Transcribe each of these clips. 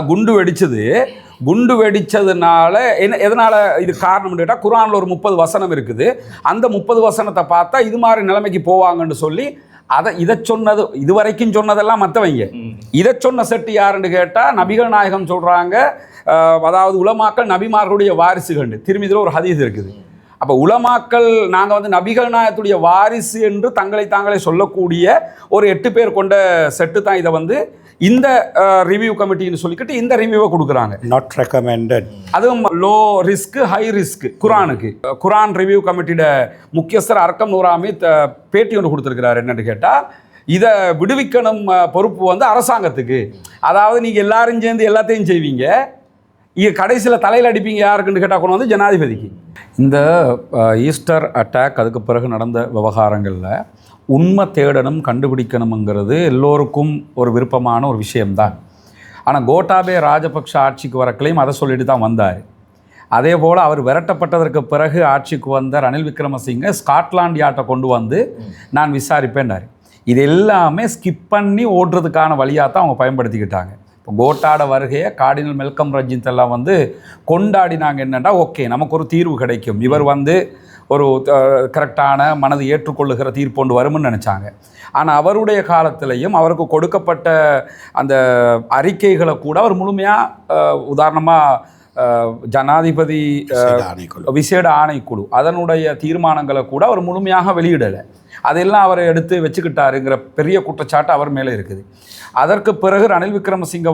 குண்டு வெடிச்சது. குண்டு வெடிச்சதுனால எதனால் இது காரணம்னு கேட்டால் குர்ஆனில் ஒரு 30 வசனம் இருக்குது. அந்த 30 வசனத்தை பார்த்தா இது மாதிரி நிலைமைக்கு போவாங்கன்னு சொல்லி இதை சொன்னது, இதுவரைக்கும் சொன்னதெல்லாம் மற்றவங்க. இதை சொன்ன செட்டு யாருன்னு கேட்டால் நபிகள் நாயகம் சொல்கிறாங்க. அதாவது உலமாக்கள் நபிமார்களுடைய வாரிசுகள் திரும்பிதில் ஒரு ஹதீஸ் இருக்குது. அப்போ உலமாக்கள் நாங்கள் நபிகள் நாயகத்துடைய வாரிசு என்று தாங்களே சொல்லக்கூடிய ஒரு 8 பேர் கொண்ட செட்டு தான் இதை இந்த ரிவ்யூ கமிட்டின்னு சொல்லிக்கிட்டு இந்த ரிவ்யூவை கொடுக்குறாங்க. Not recommended. அதுவும் லோ ரிஸ்க் ஹை ரிஸ்க் குர்ஆனுக்கு. குர்ஆன் ரிவ்யூ கமிட்டியோட முக்கியஸ்தர் அர்க்கம் நூராமி பேட்டி ஒன்று கொடுத்துருக்கிறார். என்னன்னு கேட்டால் இதை விடுவிக்கணும் பொறுப்பு அரசாங்கத்துக்கு. அதாவது நீங்கள் எல்லாரும் சேர்ந்து எல்லாத்தையும் செய்வீங்க, கடைசியில் தலையில் அடிப்பீங்க யாருக்குன்னு கேட்டால் கொண்டு ஜனாதிபதிக்கு. இந்த ஈஸ்டர் அட்டாக் அதுக்கு பிறகு நடந்த விவகாரங்களில் உண்மை தேடணும் கண்டுபிடிக்கணுங்கிறது எல்லோருக்கும் ஒரு விருப்பமான ஒரு விஷயம்தான். ஆனால் கோட்டாபே ராஜபக்ஷ ஆட்சிக்கு வரக்களையும் அதை சொல்லிட்டு தான் வந்தார். அதே போல் அவர் விரட்டப்பட்டதற்கு பிறகு ஆட்சிக்கு வந்த ரணில் விக்ரமசிங்க ஸ்காட்லாண்ட் யாட்டை கொண்டு வந்து நான் விசாரிப்பேன்னாரு. இது எல்லாமே ஸ்கிப் பண்ணி ஓடுறதுக்கான வழியாக தான் அவங்க பயன்படுத்திக்கிட்டாங்க. இப்போ கோட்டாட வருகையை கார்டினல் மெல்கம் ரஞ்சித் எல்லாம் கொண்டாடினாங்க. என்னென்னா ஓகே நமக்கு ஒரு தீர்வு கிடைக்கும், இவர் ஒரு கரெக்டான மனது ஏற்றுக்கொள்ளுகிற தீர்ப்பு கொண்டு வரும்னு நினச்சாங்க. ஆனால் அவருடைய காலத்திலையும் அவருக்கு கொடுக்கப்பட்ட அந்த அறிக்கைகளை கூட அவர் முழுமையாக உதாரணமாக ஜனாதிபதி விசேட ஆணைக்குழு அதனுடைய தீர்மானங்களை கூட அவர் முழுமையாக வெளியிடலை. அதெல்லாம் அவர் எடுத்து வச்சுக்கிட்டாருங்கிற பெரிய குற்றச்சாட்டு அவர் மேலே இருக்குது. அதற்கு பிறகு ரணில் விக்ரமசிங்க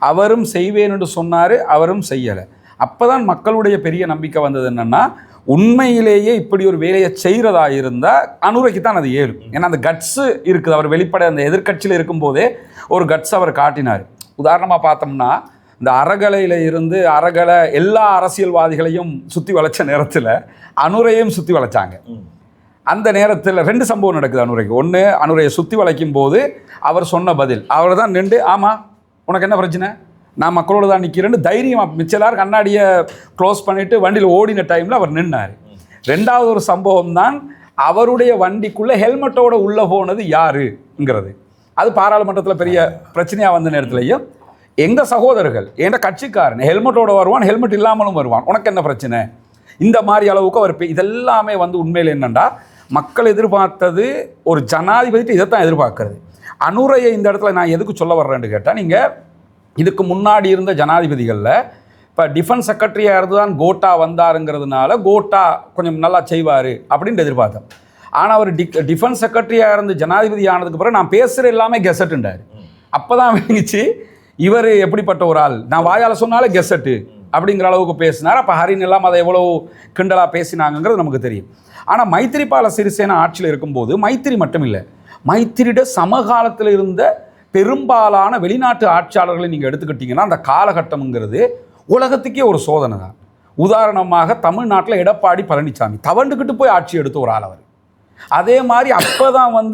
அவரும் செய்வேன் என்று சொன்னார், அவரும் செய்யலை. அப்போ தான் மக்களுடைய பெரிய நம்பிக்கை வந்தது என்னென்னா உண்மையிலேயே இப்படி ஒரு வேலையை செய்கிறதா இருந்தால் அனுரைக்கு தான் அது ஏறும். ஏன்னா அந்த கட்ஸு இருக்குது. அவர் வெளிப்பட அந்த எதிர்கட்சியில் இருக்கும்போதே ஒரு கட்ஸ் அவர் காட்டினார். உதாரணமாக பார்த்தோம்னா இந்த அறகலையில் இருந்து அறகலை எல்லா அரசியல்வாதிகளையும் சுற்றி வளைச்ச நேரத்தில் அனுரையும் சுற்றி வளைச்சாங்க. அந்த நேரத்தில் 2 சம்பவம் நடக்குது அனுரைக்கு. ஒன்று, அனுரையை சுற்றி வளைக்கும் போது அவர் சொன்ன பதில், அவர் தான் நின்று ஆமாம் உனக்கு என்ன பிரச்சனை, நான் மக்களோடு தான் நிற்கிறேன்னு தைரியமாக மிச்சலார் கண்ணாடியை க்ளோஸ் பண்ணிவிட்டு வண்டியில் ஓடின டைமில் அவர் நின்னார். 2வது ஒரு சம்பவம் தான் அவருடைய வண்டிக்குள்ளே ஹெல்மெட்டோடு உள்ளே போனது யாருங்கிறது. அது பாராளுமன்றத்தில் பெரிய பிரச்சனையாக வந்த நேரத்துலையும் எங்கள் சகோதரர்கள் என்ற கட்சிக்காரன் ஹெல்மெட்டோடு வருவான், ஹெல்மெட் இல்லாமலும் வருவான், உனக்கு என்ன பிரச்சனை, இந்த மாதிரி அளவுக்கு அவர் இதெல்லாமே உண்மையில் என்னென்னா மக்கள் எதிர்பார்த்தது ஒரு ஜனாதிபதிட்டு இதை தான் எதிர்பார்க்கறது. அனுரையை இந்த இடத்துல நான் எதுக்கு சொல்ல வர்றேன்னு கேட்டால், நீங்கள் இதுக்கு முன்னாடி இருந்த ஜனாதிபதிகளில் இப்போ டிஃபென்ஸ் செக்ரட்டரியாக இருந்து தான் கோட்டா வந்தாருங்கிறதுனால கோட்டா கொஞ்சம் நல்லா செய்வார் அப்படின்ட்டு எதிர்பார்த்தேன். ஆனால் அவர் டிஃபென்ஸ் செக்ரட்டரியாக இருந்து ஜனாதிபதி ஆனதுக்கு பிறகு நான் பேசுகிற எல்லாமே கெசட்டுண்டார். அப்போ தான் விளங்கிச்சு இவர் எப்படிப்பட்ட ஒரு ஆள். நான் வாயால் சொன்னாலே கெசட்டு அப்படிங்கிற அளவுக்கு பேசினார். அப்போ ஹரின் எல்லாம் அதை எவ்வளோ கிண்டலாக பேசினாங்கிறது நமக்கு தெரியும். ஆனால் மைத்திரிபால சிறிசேனா ஆட்சியில் இருக்கும்போது மைத்திரி மட்டும் இல்லை, மைத்திரியோட சமகாலத்தில் இருந்த பெரும்பாலான வெளிநாட்டு ஆட்சியாளர்களை நீங்கள் எடுத்துக்கிட்டிங்கன்னா அந்த காலகட்டம்ங்கிறது உலகத்துக்கே ஒரு சோதனை தான். உதாரணமாக தமிழ்நாட்டில் எடப்பாடி பழனிசாமி தவண்டுக்கிட்டு போய் ஆட்சி எடுத்த ஒரு ஆள் அவர். அதே மாதிரி அப்போ தான்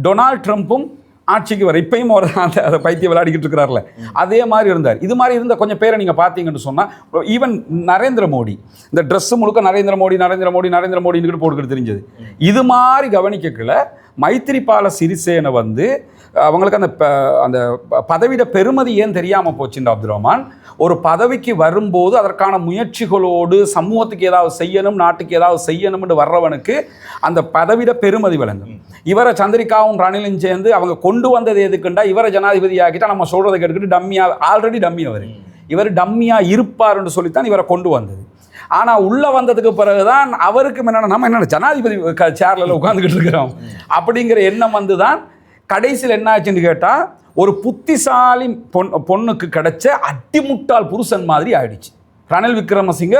டொனால்ட் ட்ரம்ப்பும் ஆட்சிக்கு வர, இப்பயும் அவர் அதை பைத்தியம் விளையாடிக்கிட்டு இருக்கிறார்ல, அதே மாதிரி இருந்தார். இது மாதிரி இருந்த கொஞ்சம் பேரை நீங்கள் பார்த்தீங்கன்னு சொன்னால் ஈவன் நரேந்திர மோடி, இந்த ட்ரெஸ்ஸு முழுக்க நரேந்திர மோடின்னு போட்டுக்கிட்டு தெரிஞ்சது. இது மாதிரி கவனிக்கல மைத்திரிபால சிறிசேனை அவங்களுக்கு அந்த பதவியோட பெருமதி ஏன் தெரியாமல் போச்சுன்னு அப்துல் ரஹ்மான் ஒரு பதவிக்கு வரும்போது அதற்கான முயற்சிகளோடு சமூகத்துக்கு ஏதாவது செய்யணும், நாட்டுக்கு ஏதாவது செய்யணும்னு வர்றவனுக்கு அந்த பதவியோட பெருமதி விளங்கும். இவரை சந்திரிகாவும் ரணிலும் சேர்ந்து அவங்க கொண்டு வந்தது எதுக்குண்டா இவரை ஜனாதிபதி ஆக்கிட்டா நம்ம சொல்கிறத கேட்டுக்கிட்டு டம்மியாக, ஆல்ரெடி டம்மி இவர் டம்மியாக இருப்பார்னு சொல்லித்தான் இவரை கொண்டு வந்தது. ஆனால் உள்ளே வந்ததுக்கு பிறகு தான் அவருக்கு நம்ம என்னென்ன ஜனாதிபதி சேர்ல உட்காந்துக்கிட்டு இருக்கிறோம் அப்படிங்கிற எண்ணம் தான் கடைசியில் என்ன ஆச்சுன்னு கேட்டால் ஒரு புத்திசாலி பொண்ணுக்கு கிடைச்ச அட்டிமுட்டால் புருஷன் மாதிரி ஆயிடுச்சு. ரணில் விக்ரமசிங்க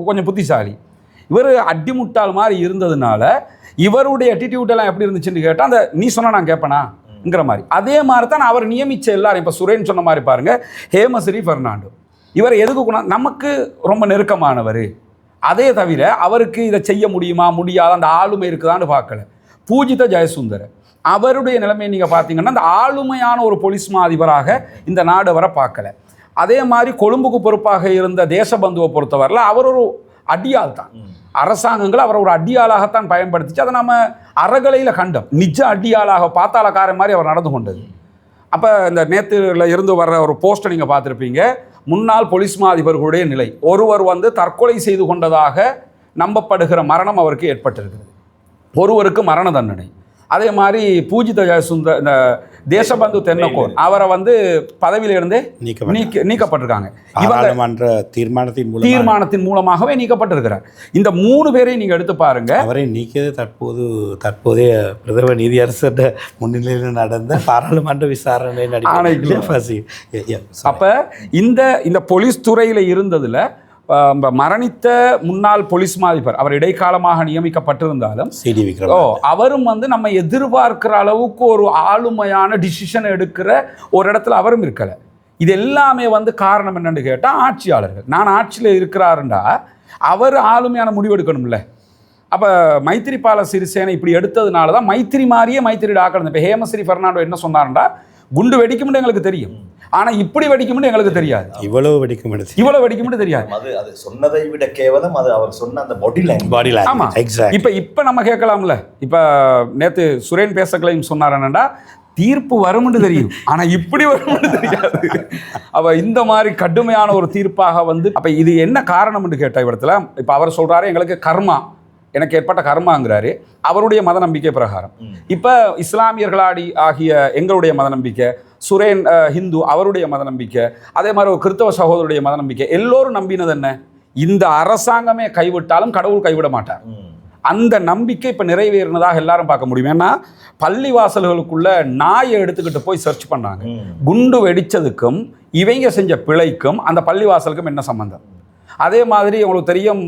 கொஞ்சம் புத்திசாலி, இவர் அட்டிமுட்டால் மாதிரி இருந்ததுனால இவருடைய அட்டிடியூட்டெல்லாம் எப்படி இருந்துச்சுன்னு கேட்டால் அந்த நீ சொன்னால் நான் கேட்பேனாங்கிற மாதிரி. அதே மாதிரி தான் அவர் நியமித்த எல்லாரும். இப்போ சுரேன் சொன்ன மாதிரி பாருங்கள், ஹேமஸ்ரீ பெர்னாண்டோ இவர் எதுக்கு நமக்கு ரொம்ப நெருக்கமானவர். அதே தவிர அவருக்கு இதை செய்ய முடியுமா முடியாத அந்த ஆளுமை இருக்குதான்னு பார்க்கல. பூஜித ஜெயசுந்தர அவருடைய நிலைமையை நீங்கள் பார்த்தீங்கன்னா அந்த ஆளுமையான ஒரு போலீஸ் மா அதிபராக இந்த நாடு வர பார்க்கல. அதே மாதிரி கொழும்புக்கு பொறுப்பாக இருந்த தேசபந்துவை பொறுத்தவரையில் அவர் ஒரு அடியாள் தான். அரசாங்கங்கள் அவரை ஒரு அடியாளாகத்தான் பயன்படுத்திச்சு. அதை நம்ம அறகலையில் கண்டோம். நிஜ அடியாளாக பாத்தாளக்காரன் மாதிரி அவர் நடந்து கொண்டது. அப்போ இந்த நேற்றுல இருந்து வர்ற ஒரு போஸ்ட்டை நீங்கள் பார்த்துருப்பீங்க. முன்னாள் போலீஸ் மா அதிபர்களுடைய நிலை, ஒருவர் வந்து தற்கொலை செய்து கொண்டதாக நம்பப்படுகிற மரணம் அவருக்கு ஏற்பட்டிருக்கிறது, ஒருவருக்கு மரண தண்டனை. அதே மாதிரி பூஜித ஜெயசுந்தர், இந்த தேசபந்து தென்னக்கோன், அவரை வந்து பதவியிலிருந்தே நீக்கப்பட்டிருக்காங்க. பாராளுமன்ற தீர்மானத்தின் மூலமாகவே நீக்கப்பட்டிருக்கிறார். இந்த 3 பேரையும் நீங்க எடுத்து பாருங்க. அவரை நீக்கியது தற்போதைய பிரதம நீதியரசர் முன்னிலையில் நடந்த பாராளுமன்ற விசாரணை. அப்ப இந்த போலீஸ் துறையில இருந்ததுல மரணித்த முன்னாள் போலீஸ் மாதிபர் அவர் இடைக்காலமாக நியமிக்கப்பட்டிருந்தாலும் அவரும் வந்து நம்ம எதிர்பார்க்கிற அளவுக்கு ஒரு ஆளுமையான டிசிஷன் எடுக்கிற ஒரு இடத்துல அவரும் இருக்கலை. இது எல்லாமே வந்து காரணம் என்னன்னு கேட்டால் ஆட்சியாளர்கள். நான் ஆட்சியில் இருக்கிறாருண்டா அவர் ஆளுமையான முடிவு எடுக்கணும்ல. அப்போ மைத்திரிபால சிறிசேனை இப்படி எடுத்ததுனால தான் மைத்திரி மாதிரியே மைத்திரி ஆக்கணும். இப்போ ஹேமஸ்ரீ பெர்னாண்டோ என்ன சொன்னார்டா, குண்டு வெடிக்கும்னு எங்களுக்கு தெரியும், ஆனா இப்படி வெடிக்கும்னு எங்களுக்கு தெரியாது, இவ்வளவு வெடிக்கும்னு தெரியாது. அது சொன்னதை விட கேவலம் அது அவர் சொன்ன அந்த பாடி லாங்குவேஜ். ஆமா, இப்ப நம்ம கேட்கலாம்ல. இப்ப நேத்து சுரேன் பேசக்கலையும் சொன்னார் என்னன்னா, தீர்ப்பு வரும்னு தெரியும், ஆனா இப்படி வரும்னு தெரியாது. அப்ப இந்த மாதிரி கடுமையான ஒரு தீர்ப்பாக வந்து, அப்ப இது என்ன காரணம்னு கேட்ட இடத்துல இப்ப அவர் சொல்றாரு, எங்களுக்கு கர்மா, எனக்கு ஏற்பட்ட கர்மாங்கிறாரு, அவருடைய மத நம்பிக்கை பிரகாரம். இப்போ இஸ்லாமியர்களாடி ஆகிய எங்களுடைய மத நம்பிக்கை, சுரேன் ஹிந்து அவருடைய மத நம்பிக்கை, அதே மாதிரி ஒரு கிறிஸ்தவ சகோதரருடைய மத நம்பிக்கை, எல்லோரும் நம்பினது என்ன, இந்த அரசாங்கமே கைவிட்டாலும் கடவுள் கைவிட மாட்டார். அந்த நம்பிக்கை இப்போ நிறைவேறினதாக எல்லாரும் பார்க்க முடியும். ஏன்னா பள்ளி வாசல்களுக்குள்ள நாயை எடுத்துக்கிட்டு போய் சர்ச் பண்ணாங்க. குண்டு வெடிச்சதுக்கும் இவங்க செஞ்ச பிழைக்கும் அந்த பள்ளி வாசலுக்கும் என்ன சம்பந்தம்? அதே மாதிரி உங்களுக்கு தெரியும்,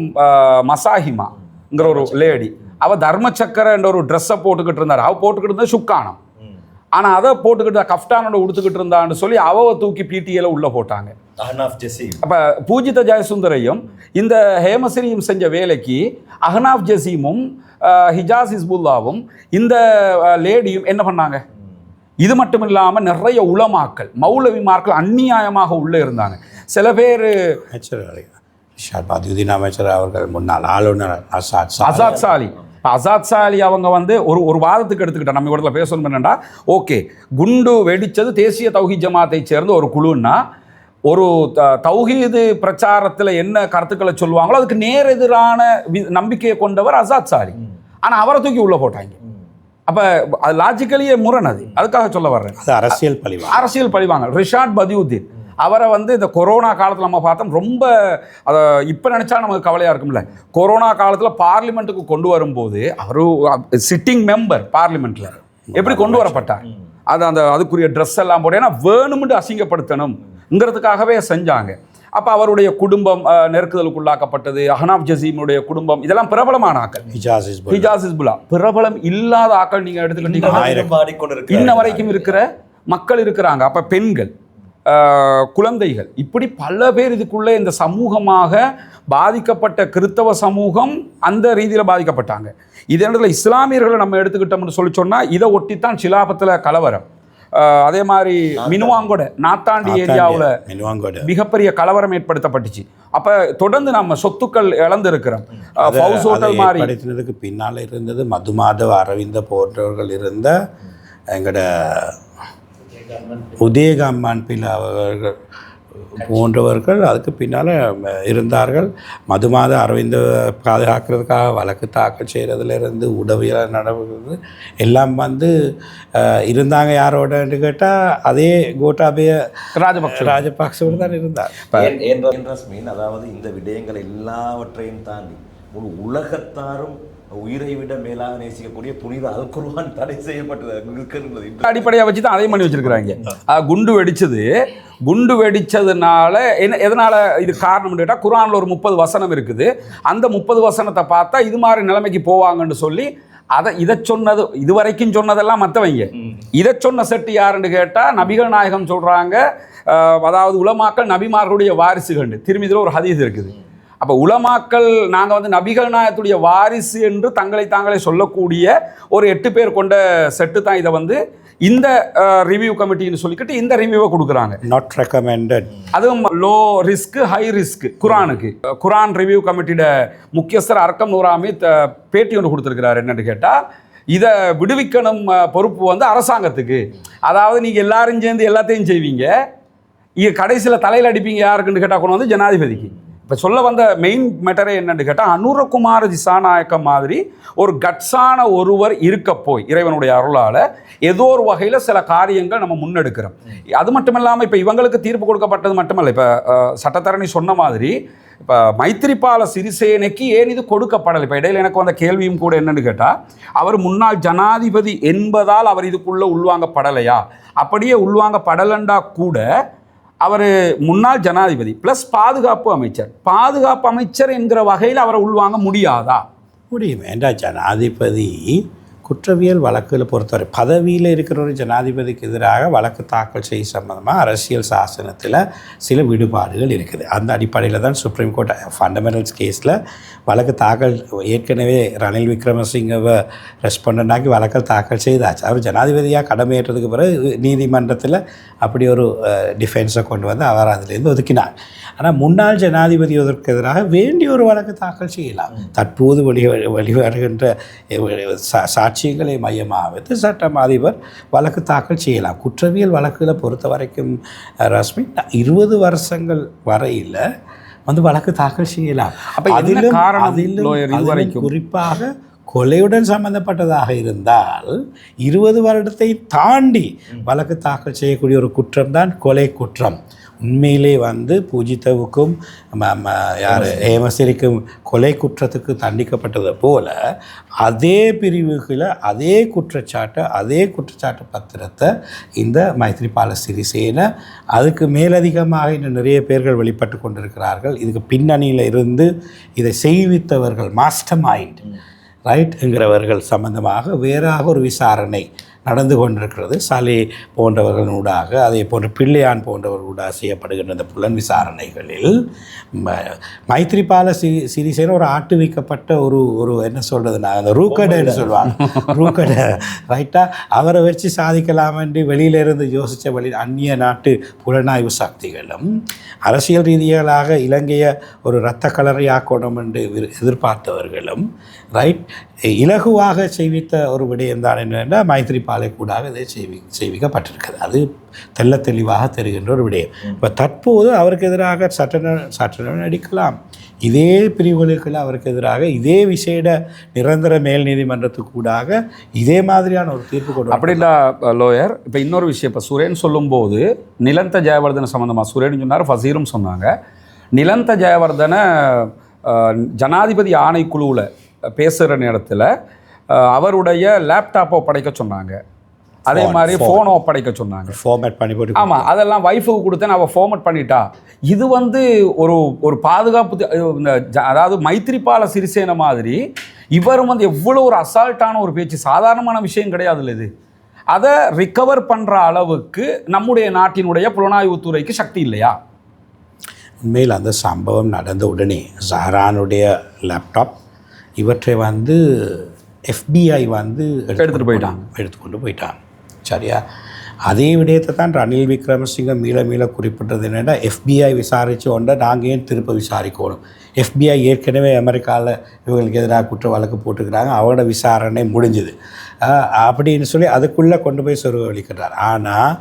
மசாஹிமாங்கிற ஒரு லேடி, அவள் தர்மச்சக்கரன்ற ஒரு ட்ரெஸ்ஸை போட்டுக்கிட்டு இருந்தார். அவள் போட்டுக்கிட்டு இருந்தா சுக்கானம், ஆனால் அதை போட்டுக்கிட்டு கஃப்டானோட உடுத்துக்கிட்டு இருந்தான்னு சொல்லி அவவை தூக்கி பிடிஏல உள்ளே போட்டாங்க. அப்போ பூஜித ஜெயசுந்தரையும் இந்த ஹேமஸ்ரீயும் செஞ்ச வேலைக்கு அஹ்னாஃப் ஜசீமும் ஹிஜாஸ் ஹிஸ்புல்லாவும் இந்த லேடியும் என்ன பண்ணாங்க? இது மட்டும் இல்லாமல் நிறைய உலமாக்கள், மௌலவிமார்கள் அந்நியாயமாக உள்ளே இருந்தாங்க. சில பேர் அமைச்சர் அவர்கள் முன்னாள் ஆளுநர் அசாத் சாலி, அசாத் சாலி அவங்க வந்து ஒரு வாதத்துக்கு எடுத்துக்கிட்டா, நம்ம இடத்துல பேசணும் என்னென்னா, ஓகே குண்டு வெடித்தது தேசிய தௌஹீத் ஜமாத்தை சேர்ந்த ஒரு குழுன்னா, ஒரு தௌஹீது பிரச்சாரத்தில் என்ன கருத்துக்களை சொல்லுவாங்களோ அதுக்கு நேர் எதிரான நம்பிக்கையை கொண்டவர் அசாத் சாலி, ஆனால் அவரை தூக்கி உள்ளே போட்டாங்க. அப்போ அது லாஜிக்கலியே முரண். அதுக்காக சொல்ல வர்றேன், அரசியல் பழிவாங்க. ரிஷாட் பதியுதீன் அவரை வந்து இந்த கொரோனா காலத்தில் நம்ம பார்த்தோம், ரொம்ப அதை இப்போ நினச்சா நமக்கு கவலையாக இருக்கும்ல. கொரோனா காலத்தில் பார்லிமெண்ட்டுக்கு கொண்டு வரும்போது அவர் சிட்டிங் மெம்பர் பார்லிமெண்ட்டில் எப்படி கொண்டு வரப்பட்டார், அதுக்குரிய ட்ரெஸ் எல்லாம் போட்டு, ஏன்னா வேணும்னு அசிங்கப்படுத்தணுங்கிறதுக்காகவே செஞ்சாங்க. அப்போ அவருடைய குடும்பம் நெருக்குதலுக்குள்ளாக்கப்பட்டது. அஹ்னாஃப் ஜசீமுடைய குடும்பம் இதெல்லாம் பிரபலமான ஆக்கள். ஹிஜாஸ் ஹிஸ்புல்லா பிரபலம் இல்லாத ஆக்கள் நீங்கள் எடுத்துக்கிட்டீங்கன்னா இன்ன வரைக்கும் இருக்கிற மக்கள் இருக்கிறாங்க. அப்போ பெண்கள், குழந்தைகள், இப்படி பல பேர் இதுக்குள்ளே இந்த சமூகமாக பாதிக்கப்பட்ட கிறிஸ்தவ சமூகம் அந்த ரீதியில் பாதிக்கப்பட்டாங்க. இதே இடத்துல இஸ்லாமியர்களை நம்ம எடுத்துக்கிட்டோம்னு சொல்லி சொன்னால் இதை ஒட்டித்தான் சிலாபத்தில் கலவரம். அதே மாதிரி மினுவாங்கோட நாத்தாண்டி ஏரியாவில் மிகப்பெரிய கலவரம் ஏற்படுத்தப்பட்டுச்சு. அப்போ தொடர்ந்து நம்ம சொத்துக்கள் இழந்து இருக்கிறோம். ஹவுஸ் ஹோட்டல் மாதிரி படித்ததுக்கு பின்னால் இருந்தது மதுமாதவ அரவிந்த போன்றவர்கள் இருந்த எங்களோட உதயகாமான் பிள்ளை அவர்கள் போன்றவர்கள் அதுக்கு பின்னால் இருந்தார்கள். மதுமாத அரவிந்த பாதுகாக்கிறதுக்காக வழக்கு தாக்கல் செய்கிறதுலேருந்து உடவியல் நடவடிக்கை எல்லாம் வந்து இருந்தாங்க. யாரோடன்னு கேட்டால் அதே கோட்டாபய ராஜபக்சோடு தான் இருந்தார். அதாவது இந்த விடயங்கள் எல்லாவற்றையும் தாண்டி உலகத்தாரும் உயிரை விட மேலாக நேசிக்கக்கூடிய புனித அல் குர்ஆன் தடை செய்யப்பட்டது அடிப்படையாக வச்சு தான் அதே பண்ணி வச்சிருக்கிறாங்க. குண்டு வெடிச்சதுனால எதனால இது காரணம் கேட்டால், குர்ஆனில் ஒரு 30 வசனம் இருக்குது. அந்த 30 வசனத்தை பார்த்தா இது மாதிரி நிலைமைக்கு போவாங்கன்னு சொல்லி இதை சொன்னது, இதுவரைக்கும் சொன்னதெல்லாம் மற்றவங்க. இதை சொன்ன செட்டு யாருன்னு கேட்டால் நபிகள் நாயகம் சொல்கிறாங்க. அதாவது உலமாக்கள் நபிமார்களுடைய வாரிசுகள் திரும்பிதில் ஒரு ஹதீஸ் இருக்குது. அப்போ உலமாக்கள் நாங்கள் வந்து நபிகள் நாயகத்துடைய வாரிசு என்று தாங்களே சொல்லக்கூடிய ஒரு 8 பேர் கொண்ட செட்டு தான் இதை வந்து இந்த ரிவ்யூ கமிட்டின்னு சொல்லிக்கிட்டு இந்த ரிவ்யூவை கொடுக்குறாங்க. Not recommended. அதுவும் லோ ரிஸ்க் ஹை ரிஸ்க் குர்ஆன் ரிவ்யூ கமிட்டியோட முக்கியஸ்தர் அர்க்கம் நூராமி பேட்டி ஒன்று கொடுத்துருக்கிறார். என்னன்னு கேட்டால், இதை விடுவிக்கணும் பொறுப்பு வந்து அரசாங்கத்துக்கு, அதாவது நீங்கள் எல்லாரும் சேர்ந்து எல்லாத்தையும் செய்வீங்க, இங்கே கடைசியில் தலையில் அடிப்பீங்க யாருக்குன்னு கேட்டால் கொண்டு வந்து ஜனாதிபதிக்கு. இப்போ சொல்ல வந்த மெயின் மேட்டரே என்னன்னு கேட்டால், அனுரகுமார திசாநாயக்க மாதிரி ஒரு கட்ஸான ஒருவர் இருக்க போய் இறைவனுடைய அருளால் ஏதோ ஒரு வகையில் சில காரியங்கள் நம்ம முன்னெடுக்கிறோம். அது மட்டும் இல்லாமல் இப்போ இவங்களுக்கு தீர்ப்பு கொடுக்கப்பட்டது மட்டுமல்ல, இப்போ சட்டத்தரணி சொன்ன மாதிரி இப்போ மைத்திரிபால சிறிசேனைக்கு ஏன் இது கொடுக்கப்படலை? இப்போ இடையில எனக்கு வந்த கேள்வியும் கூட என்னன்னு கேட்டால், அவர் முன்னாள் ஜனாதிபதி என்பதால் அவர் இதுக்குள்ளே உள்வாங்கப்படலையா? அப்படியே உள்வாங்கப்படலண்டா கூட அவர் முன்னாள் ஜனாதிபதி ப்ளஸ் பாதுகாப்பு அமைச்சர் என்கிற வகையில் அவரை உள்வாங்க முடியாதா? முடியும். ஏண்டா ஜனாதிபதி குற்றவியல் வழக்குகளை பொறுத்தவரை பதவியில் இருக்கிற ஒரு ஜனாதிபதிக்கு எதிராக வழக்கு தாக்கல் செய்ய சம்பந்தமாக அரசியல் சாசனத்தில் சில விடுபாடுகள் இருக்குது. அந்த அடிப்படையில் தான் சுப்ரீம் கோர்ட் ஃபண்டமெண்டல்ஸ் கேஸில் வழக்கு தாக்கல் ஏற்கனவே ரணில் விக்ரமசிங்கவை ரெஸ்பாண்டாக்கி வழக்கை தாக்கல் செய்தாச்சு. அவர் ஜனாதிபதியாக கடமையேற்றதுக்கு பிறகு நீதிமன்றத்தில் அப்படி ஒரு டிஃபென்ஸை கொண்டு வந்து அவர் அதிலேருந்து ஒதுக்கினார். ஆனால் முன்னாள் ஜனாதிபதிக்கு எதிராக வேண்டிய ஒரு வழக்கு தாக்கல் செய்யலாம். தற்போது வெளிவருகின்ற சாட்சியங்களை மையமாக வைத்து சட்டம் அதிபர் வழக்கு தாக்கல் செய்யலாம். குற்றவியல் வழக்குகளை பொறுத்த வரைக்கும் ரஸ்மி 20 வருஷங்கள் வரையில் வந்து வழக்கு தாக்கல் செய்யலாம். அப்போ அதிலும் குறிப்பாக கொலையுடன் சம்பந்தப்பட்டதாக இருந்தால் 20 வருடத்தை தாண்டி வழக்கு தாக்கல் செய்யக்கூடிய ஒரு குற்றம் தான் கொலை குற்றம். உண்மையிலே வந்து பூஜித்தவுக்கும் ஹேமசிரிக்கும் கொலை குற்றத்துக்கு தண்டிக்கப்பட்டது போல அதே பிரிவுகளை அதே குற்றச்சாட்டு பத்திரத்தை இந்த மைத்ரிபால சிறிசேன அதுக்கு மேலதிகமாக இன்னும் நிறைய பேர்கள் வெளிப்பட்டு கொண்டிருக்கிறார்கள். இதுக்கு பின்னணியில் இருந்து இதை செய்வித்தவர்கள் மாஸ்டர் மைண்ட் ரைட்ங்கிறவர்கள் சம்பந்தமாக வேறாக ஒரு விசாரணை நடந்து கொண்டிருக்கிறது. சாலே போன்றவர்களூடாக அதே போன்ற பிள்ளையான் போன்றவர்களூடாக செய்யப்படுகின்ற இந்த புலன் விசாரணைகளில் மைத்ரிபால சிறிசேன ஒரு ஆட்டு வைக்கப்பட்ட ஒரு என்ன சொல்கிறதுனா அந்த ரூக்கடைன்னு சொல்லுவாங்க, ரூக்கடை ரைட்டாக அவரை வச்சு சாதிக்கலாம் என்று வெளியிலிருந்து யோசித்த அந்நிய நாட்டு புலனாய்வு சக்திகளும் அரசியல் ரீதிகளாக இலங்கையை ஒரு இரத்த கலரையாக்கணும் என்று எதிர்பார்த்தவர்களும் ரைட் இலகுவாக செய்வித்த ஒரு விடயம்தான் என்னென்றால் மைத்ரிபாலை கூடாக இதை செய்விக்கப்பட்டிருக்கிறது. அது தெல்ல தெளிவாக தெரிகின்ற ஒரு விடயம். இப்போ தற்போது அவருக்கு எதிராக சட்ட அடிக்கலாம். இதே பிரிவுகளுக்கு அவருக்கு எதிராக இதே விசேட நிரந்தர மேல் நீதிமன்றத்துக்கு கூடாக இதே மாதிரியான ஒரு தீர்ப்பு கொண்டு அப்படின்னா லோயர். இப்போ இன்னொரு விஷயம், இப்போ சுரேன் சொல்லும்போது நிலந்த ஜெயவர்தன சம்மந்தமாக சுரேன் சொன்னார், ஃபசீரும் சொன்னாங்க. நிலந்த ஜெயவர்தன ஜனாதிபதி ஆணைக்குழுவில் பேசுகிற நேரத்தில் அவருடைய லேப்டாப்பை ஒப்படைக்க சொன்னாங்க, அதே மாதிரி ஃபோனை ஒப்படைக்க சொன்னாங்க, ஃபார்மேட் பண்ணி போட்டு. ஆமாம், அதெல்லாம் ஒய்ஃபுக்கு கொடுத்தேன், அவள் ஃபார்மேட் பண்ணிட்டா. இது வந்து ஒரு பாதுகாப்பு, அதாவது மைத்ரிபால சிறிசேன மாதிரி இவரும் வந்து எவ்வளோ ஒரு அசால்ட்டான ஒரு பேச்சு, சாதாரணமான விஷயம் கிடையாதுல்ல இது. அதை ரிக்கவர் பண்ணுற அளவுக்கு நம்முடைய நாட்டினுடைய புலனாய்வுத்துறைக்கு சக்தி இல்லையா? உண்மையில் அந்த சம்பவம் நடந்த உடனே ஜஹரானுடைய லேப்டாப் இவற்றை வந்து FBI வந்து எடுத்துக்கொண்டு போயிட்டாங்க. சரியா? அதே விடயத்தை தான் ரணில் விக்ரமசிங்க மீள குறிப்பிட்டது என்னென்னா, FBI விசாரித்து கொண்ட நாங்கள் ஏன் திருப்ப விசாரிக்கணும்? FBI ஏற்கனவே அமெரிக்காவில் இவங்களுக்கு எதிராக குற்ற வழக்கு போட்டுக்கிறாங்க, அவங்களோட விசாரணை முடிஞ்சுது அப்படின்னு சொல்லி அதுக்குள்ளே கொண்டு போய் சொருவளிக்கிறார். ஆனால்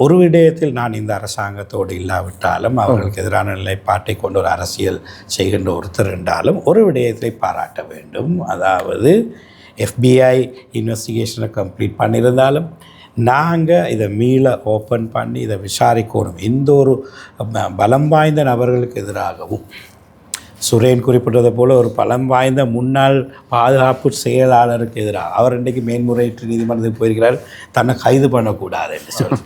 ஒரு விடயத்தில் நான் இந்த அரசாங்கத்தோடு இல்லாவிட்டாலும் அவர்களுக்கு எதிரான நிலைப்பாட்டை கொண்டு ஒரு அரசியல் செய்கின்ற ஒருத்தர் என்றாலும் ஒரு விடயத்தை பாராட்ட வேண்டும். அதாவது FBI இன்வெஸ்டிகேஷனை கம்ப்ளீட் பண்ணியிருந்தாலும் நாங்கள் இதை மீள ஓப்பன் பண்ணி இதை விசாரிக்கணும். எந்த ஒரு பலம் வாய்ந்த நபர்களுக்கு எதிராகவும், சுரேன் குறிப்பிட்டதை போல் ஒரு பலம் வாய்ந்த முன்னாள் பாதுகாப்பு செயலாளருக்கு எதிராக அவர் இன்றைக்கு மேன்முறையீட்டு நீதிமன்றத்துக்கு போயிருக்கிறார், தன்னை கைது பண்ணக்கூடாது என்று சொல்லி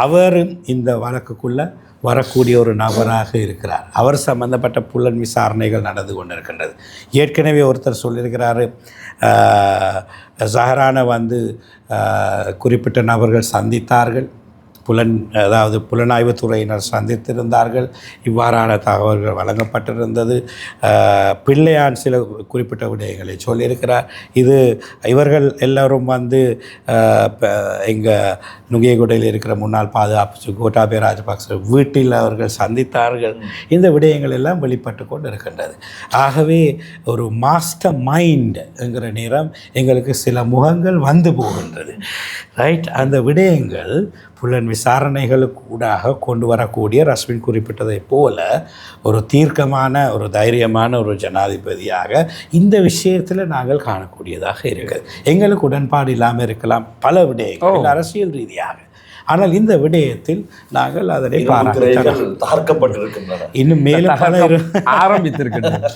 அவரும் இந்த வழக்குக்குள்ளே வரக்கூடிய ஒரு நபராக இருக்கிறார். அவர் சம்பந்தப்பட்ட புலன் விசாரணைகள் நடந்து கொண்டிருக்கின்றது. ஏற்கனவே ஒருத்தர் சொல்லியிருக்கிறாரு, ஜஹரானை வந்து குறிப்பிட்ட நபர்கள் சந்தித்தார்கள், அதாவது புலனாய்வுத்துறையினர் சந்தித்திருந்தார்கள். இவ்வாறான தகவல்கள் வழங்கப்பட்டிருந்தது. பிள்ளையான் சில குறிப்பிட்ட விடயங்களை சொல்லியிருக்கிறார். இவர்கள் எல்லோரும் வந்து எங்கள் நுகையகுடையில் இருக்கிற முன்னாள் பாதுகாப்பு கோட்டாபய ராஜபக்ச வீட்டில் அவர்கள் சந்தித்தார்கள். இந்த விடயங்கள் எல்லாம் வெளிப்பட்டு கொண்டு இருக்கின்றது. ஆகவே ஒரு மாஸ்டர் மைண்டுங்கிற நேரம் எங்களுக்கு சில முகங்கள் வந்து போகின்றது. ரைட், அந்த விடயங்கள் புலன் விசாரணைகளுக்கு ஊடாக கொண்டு வரக்கூடிய ரஸ்மின் குறிப்பிட்டதை போல ஒரு தீர்க்கமான ஒரு தைரியமான ஒரு ஜனாதிபதியாக இந்த விஷயத்தில் நாங்கள் காணக்கூடியதாக இருக்குது. எங்களுக்கு உடன்பாடு இல்லாமல் இருக்கலாம் பல விடயங்கள் அரசியல் ரீதியாக, ஆனால் இந்த விடயத்தில் நாங்கள் அதனை தாக்கப்பட்டிருக்கின்றன. இன்னும் மேலும் பல ஆரம்பித்திருக்கின்றன.